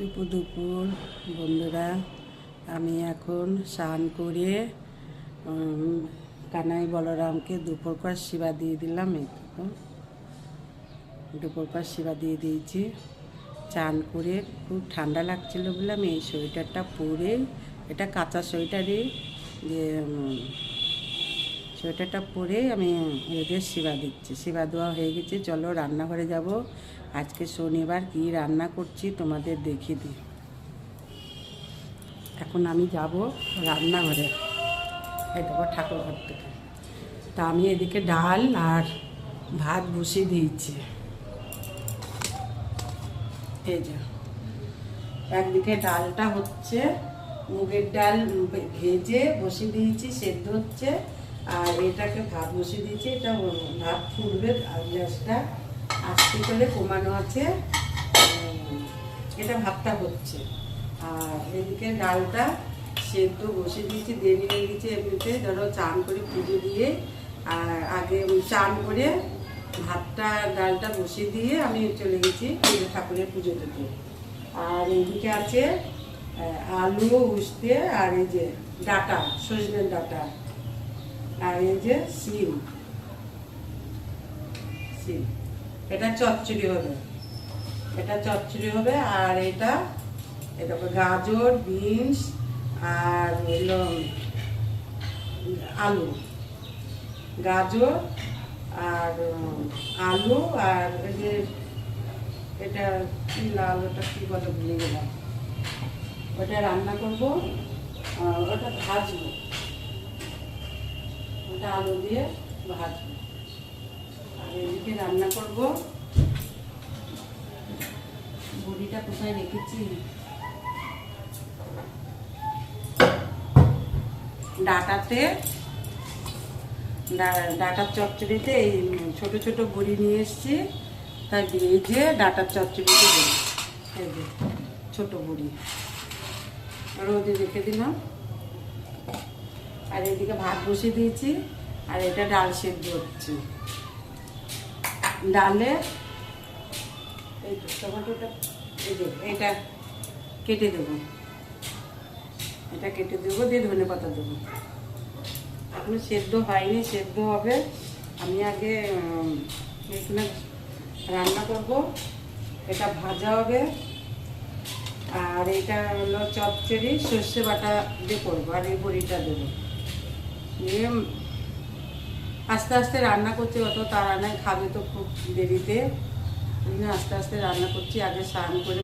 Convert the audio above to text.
শুভ দুপুর বন্ধুরা। আমি এখন স্নান করে কানাই বলরামকে দুপুর পর সেবা দিয়ে দিলাম। এই দুপুর পর সেবা দিয়ে দিয়েছি। চান করে খুব ঠান্ডা লাগছিল বলে আমি এই সোয়েটারটা পরে, এটা কাঁচা সোয়েটারই, যে সোয়েটারটা পরে আমি এদের সেবা দিচ্ছি। সেবা দেওয়া হয়ে গেছে, চলো রান্নাঘরে যাব। আজকে শনিবার কি রান্না করছি তোমাদের দেখিয়ে দিই। এখন আমি যাব রান্নাঘরে, এই দেখো ঠাকুর ঘর থেকে। তা আমি এদিকে ডাল আর ভাত বসিয়ে দিয়েছি। এই যে একদিকে ডালটা হচ্ছে, মুগের ডাল ভেজে বসিয়ে দিয়েছি, সেদ্ধ হচ্ছে। আর এটাকে ভাত বসিয়ে দিয়েছি, এটা ভাত ফুটবে। আর গ্যাসটা আস্তে করে কমানো আছে, এটা ভাতটা হচ্ছে। আর এদিকে ডালটা সেদ্ধ বসিয়ে দিয়েছি। দেরি হয়ে গেছে এমনিতে, ধরো চান করে পুজো দিয়ে, আর আগে চান করে ভাতটা ডালটা বসিয়ে দিয়ে আমি চলে গেছি ঠাকুরের পুজো দিতে। আর এইদিকে আছে আলু, উস্তে, আর এই যে ডাঁটা, সজনের ডাঁটা, আর এই যে শিম। এটা চচ্চড়ি হবে, এটা চচ্চড়ি হবে। আর এটা গাজর, বিনস, আর হলো আলু, গাজর আর আলু, আর এই যে এটা কি লাল, ওটা কি বলে ভুলে গেলাম, ওটা রান্না করবো, ওটা ভাজবো, ওটা আলু দিয়ে ভাজবো। আর এদিকে রান্না করব, বড়িটা কোথায় রেখেছি, ডাঁটাতে, ডাঁটার চচ্চড়িতে এই ছোট ছোট বড়ি নিয়ে এসেছি, তাই ভেজে ডাঁটার চচ্চড়িতে দেব। এই যে ছোট বড়ি রোদে রেখে দিলাম। আর এদিকে ভাত বসিয়ে দিয়েছি, আর এটা ডাল সেদ্ধ হচ্ছে। ডালে এই টমেটোটা, এই যে এটা কেটে দেবো, এটা কেটে দেবো, দিয়ে ধনে পাতা দেবো। এখনো সেদ্ধ হয়নি, সেদ্ধ হবে। আমি আগে এখানে রান্না করব, এটা ভাজা হবে। আর এটা হলো চচ্চড়ি, সর্ষে বাটা দিয়ে করবো। আর এই বড়িটা দেবো, দিয়ে আস্তে আস্তে রান্না করছি, অত তাড়া নাই, খাবে তো খুব দেরিতে। আস্তে আস্তে রান্না করছি। আগে স্নান করে